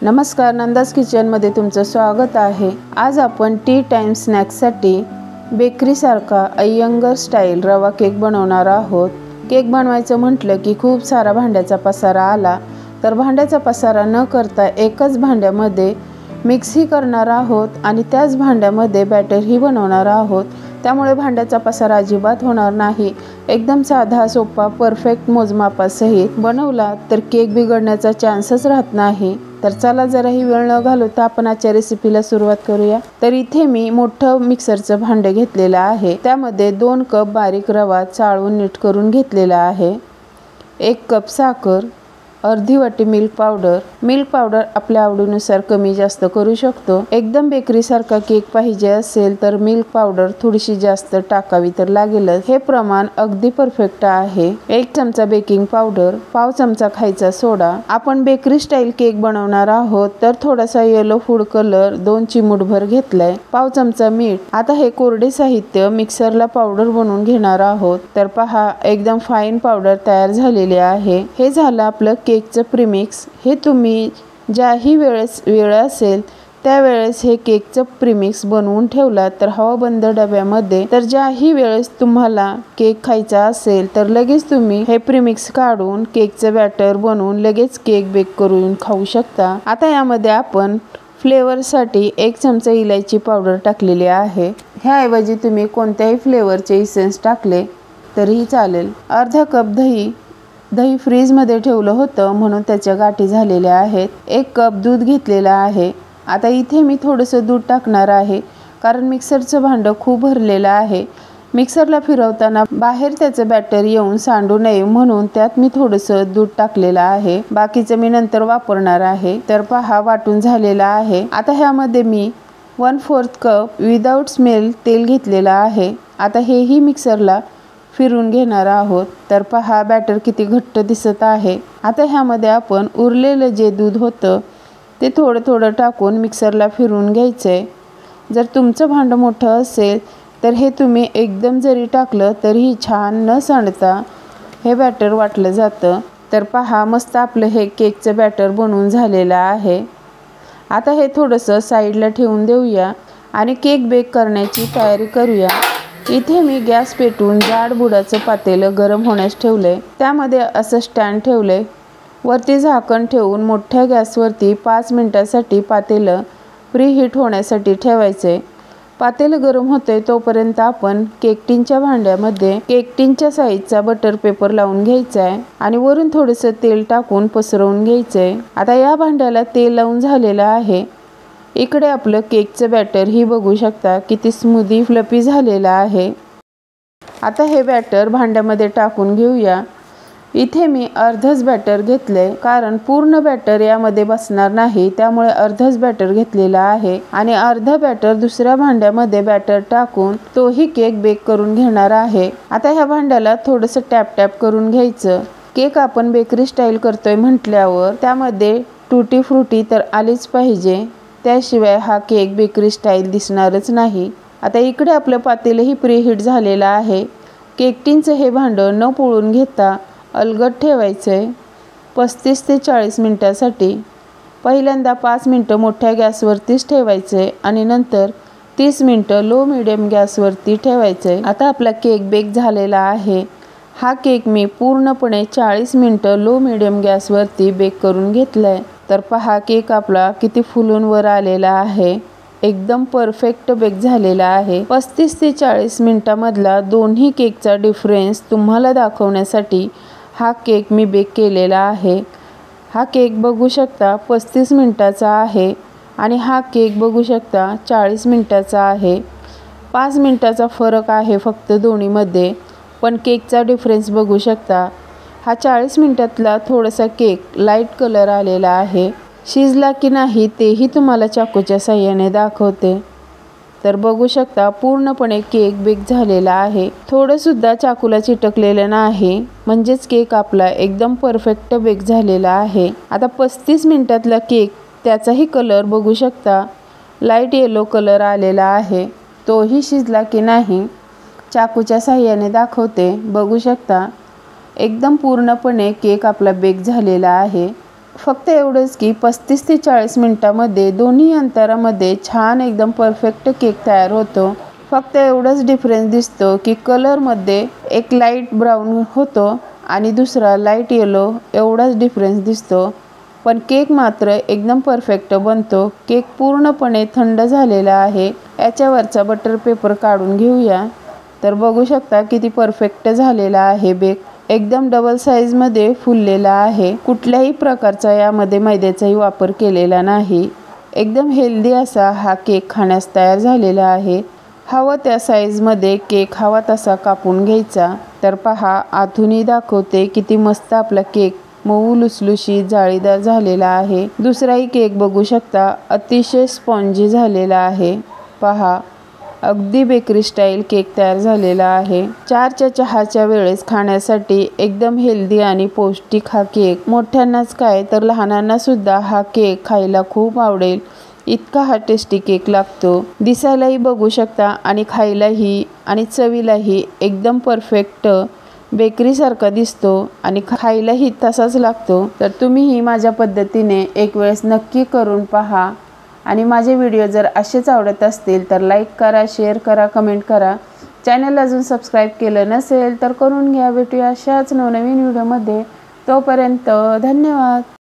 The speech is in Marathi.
नमस्कार, नंदास किचनमध्ये तुमचं स्वागत आहे। आज आपण टी टाइम स्नॅक्ससाठी बेकरीसारखा अय्यंगार स्टाईल रवा केक बनवणार आहोत। केक बनवायचं म्हटलं की खूप सारा भांड्याचा पसारा आला, तर भांड्याचा पसारा न करता एकच भांड्यामध्ये मिक्सही करणार आहोत आणि त्याच भांड्यामध्ये बॅटरही बनवणार आहोत। त्यामुळे भांड्याचा पसारा अजिबात होणार नाही। एकदम साधा सोपा परफेक्ट मोजमापासहित बनवला तर केक बिघडण्याचा चान्सच राहत नाही। तर चला जराही वेळ न घालवता आपण आजच्या रेसिपीला सुरुवात करूया। तर इथे मी मोठं मिक्सरचं भांडे घेतलेलं आहे, त्यामध्ये 2 कप बारीक रवा चाळून नीट करून घेतलेला आहे, 1 कप साखर, अर्धी वाटी मिल्क पावडर आपल्या आवडीनुसार कमी जास्त करू शकतो। एकदम बेकरी सारखा केक पाहिजे असेल तर मिल्क पावडर थोडीशी जास्त टाकावी तर लागेलच। हे प्रमाण अगदी परफेक्ट आहे। 1 चमचा बेकिंग पावडर, पाव चमचा खायचा सोडा। आपण बेकरी स्टाईल केक बनवणार आहोत तर थोडासा येलो फूड कलर 2 चिमूटभर घेतलाय, पाव चमचा मीठ। आता हे कोरडे साहित्य मिक्सरला पावडर बनवून घेणार आहोत। तर पहा, एकदम फाईन पावडर तयार झालेली आहे। हे झालं आपलं केकचं प्रीमिक्स। हे तुम्ही ज्याही वेळ असेल त्यावेळेस हे केकचं प्रीमिक्स बनवून ठेवला तर हवाबंद डब्यामध्ये, तर ज्याही वेळेस तुम्हाला केक खायचा असेल तर लगेच तुम्ही हे प्रीमिक्स काढून केकचं बॅटर बनवून लगेच केक बेक करून खाऊ शकता। आता यामध्ये आपण फ्लेवरसाठी 1 चमचा इलायची पावडर टाकलेली आहे। ह्याऐवजी तुम्ही कोणत्याही फ्लेवरचे इसेन्स टाकले तरीही चालेल। अर्धा कप दही फ्रीजमध्ये ठेवलं होतं म्हणून त्याच्या गाठी झालेल्या आहेत। 1 कप दूध घेतलेलं आहे। आता इथे मी थोडंसं दूध टाकणार आहे, कारण मिक्सरचं भांडं खूप भरलेलं आहे। मिक्सरला फिरवताना बाहेर त्याचं बॅटर येऊन सांडू नये म्हणून त्यात मी थोडंसं दूध टाकलेलं आहे। बाकीचं मी नंतर वापरणार आहे। तर पहा, वाटून झालेलं आहे। आता ह्यामध्ये मी 1/4 कप विदाउट स्मेल तेल घेतलेलं आहे। आता हेही मिक्सरला फिरून घेणार आहोत। तर पहा, बॅटर किती घट्ट दिसत आहे। आता ह्यामध्ये आपण उरलेलं जे दूध होतं ते थोडं थोडं टाकून मिक्सरला फिरून घ्यायचंय। जर तुमचं भांडं मोठं असेल तर हे तुम्ही एकदम जरी टाकलं तरीही छान न सांडता हे बॅटर वाटलं जातं। तर पहा, मस्त आपलं हे केकचं बॅटर बनवून झालेलं आहे। आता हे थोडंसं साईडला ठेवून देऊया आणि केक बेक करण्याची तयारी करूया। इथे मी गॅस पेटवून जाड बुडाचं पातेलं गरम होण्यास ठेवलंय, त्यामध्ये असं स्टँड ठेवलंय। वरती झाकण ठेवून मोठ्या गॅसवरती 5 मिनिटांसाठी पातेलं प्रीहीट होण्यासाठी ठेवायचे। पातेलं गरम होते तोपर्यंत आपण केक टिनच्या भांड्यामध्ये केक टिनच्या साईजचा बटर पेपर लावून घ्यायचा आहे आणि वरून थोडंसं तेल टाकून पसरवून घ्यायचंय। आता या भांड्याला तेल लावून झालेलं आहे। इकडे आपलं केकचं बॅटर ही बघू शकता किती स्मूदी फ्लफी झालेलं आहे। आता हे बॅटर भांड्यामध्ये टाकून घेऊया। इथे मी अर्धच बॅटर घेतलंय, कारण पूर्ण बॅटर यामध्ये बसणार नाही, त्यामुळे अर्धच बॅटर घेतलेला आहे आणि अर्ध बॅटर दुसऱ्या भांड्यामध्ये बॅटर टाकून तोही केक बेक करून घेणार आहे। आता ह्या भांड्याला थोडंसं टॅप करून घ्यायचं। केक आपण बेकरी स्टाईल करतोय म्हटल्यावर त्यामध्ये टूटी फ्रुटी तर आलीच पाहिजे, त्याशिवाय हा केक बेकरी स्टाईल दिसणारच नाही। आता इकडे आपलं पातेलंही प्रीहीट झालेलं आहे। केक टिनचं हे भांडं न पोळून घेता अलगद ठेवायचंय 35 ते 40 मिनिटांसाठी। पहिल्यांदा 5 मिनिटं मोठ्या गॅसवरतीच ठेवायचंय आणि नंतर 30 मिनिटं लो मीडियम गॅसवरती ठेवायचंय। आता आपला केक बेक झालेला आहे। हा केक मी पूर्णपणे 40 मिनिटं लो मीडियम गॅसवरती बेक करून घेतलाय। तर पहा, केक आपला किती फुलून वर आलेला आहे। एकदम परफेक्ट बेक झालेला आहे। 35 ते 40 मिनिटांमधला दोन्ही केकचा डिफरन्स तुम्हाला दाखवण्यासाठी हा केक मी बेक केलेला आहे। हा केक बघू शकता 35 मिनिटाचा आहे आणि हा केक बघू शकता 40 मिनिटाचा आहे। 5 मिनिटाचा फरक आहे फक्त दोन्हीमध्ये, पण केकचा डिफरन्स बघू शकता। हा 40 मिनिटातला थोडासा केक लाईट कलर आलेला आहे। शिजला की नाही तेही तुम्हाला चाकूच्या साहाय्याने दाखवते। तर बघू शकता पूर्णपणे केक बेक झालेला आहे। थोडं सुद्धा चाकूला चिटकलेलं नाही, म्हणजेच केक आपला एकदम परफेक्ट बेक झालेला आहे। आता 35 मिनिटातला केक, त्याचाही कलर बघू शकता लाईट येलो कलर आलेला आहे। तोही शिजला की नाही चाकूच्या साहाय्याने दाखवते। बघू शकता एकदम पूर्णपणे केक आपला बेक झालेला आहे। फक्त एवढंच की 35 ते 40 मिनिटामध्ये दोन्ही अंतरामध्ये छान एकदम परफेक्ट केक तयार होतो। फक्त एवढंच डिफरन्स दिसतो की कलरमध्ये एक लाईट ब्राऊन होतो आणि दुसरा लाईट येलो, एवढाच डिफरन्स दिसतो। पण केक मात्र एकदम परफेक्ट बनतो। केक पूर्णपणे थंड झालेला आहे। याच्यावरचा बटर पेपर काढून घेऊया। तर बघू शकता किती परफेक्ट झालेला आहे बेक। एकदम डबल साईजमध्ये फुललेला आहे। कुठल्याही प्रकारचा यामध्ये मैद्याचाही वापर केलेला नाही। एकदम हेल्दी असा हा केक खाण्यास तयार झालेला आहे। हवं त्या साईजमध्ये केक हवा तसा कापून घ्यायचा। तर पहा, आतूनही दाखवते किती मस्त आपला केक मऊ लुसलुशीत जाळीदार झालेला आहे। दुसराही केक बघू शकता, अतिशय स्पॉन्जी झालेला आहे। पहा, अगदी बेकरी स्टाईल केक तयार झालेला आहे। 4च्या चहाच्या वेळेस खाण्यासाठी एकदम हेल्दी आणि पौष्टिक हा केक मोठ्यांनाच काय तर लहानांना सुद्धा हा केक खायला खूप आवडेल, इतका हा टेस्टी केक लागतो। दिसायलाही बघू शकता आणि खायलाही आणि चवीलाही एकदम परफेक्ट बेकरी सारखा दिसतो आणि खायलाही तसाच लागतो। तर तुम्हीही माझ्या पद्धतीने एक वेळेस नक्की करून पहा आणि माझे व्हिडिओ जर असेच आवडत असतील तर लाईक करा, शेअर करा, कमेंट करा। चॅनल अजून सबस्क्राईब केलं नसेल तर करून घ्या। भेटूया अशाच नवनवीन व्हिडिओमध्ये। तोपर्यंत धन्यवाद।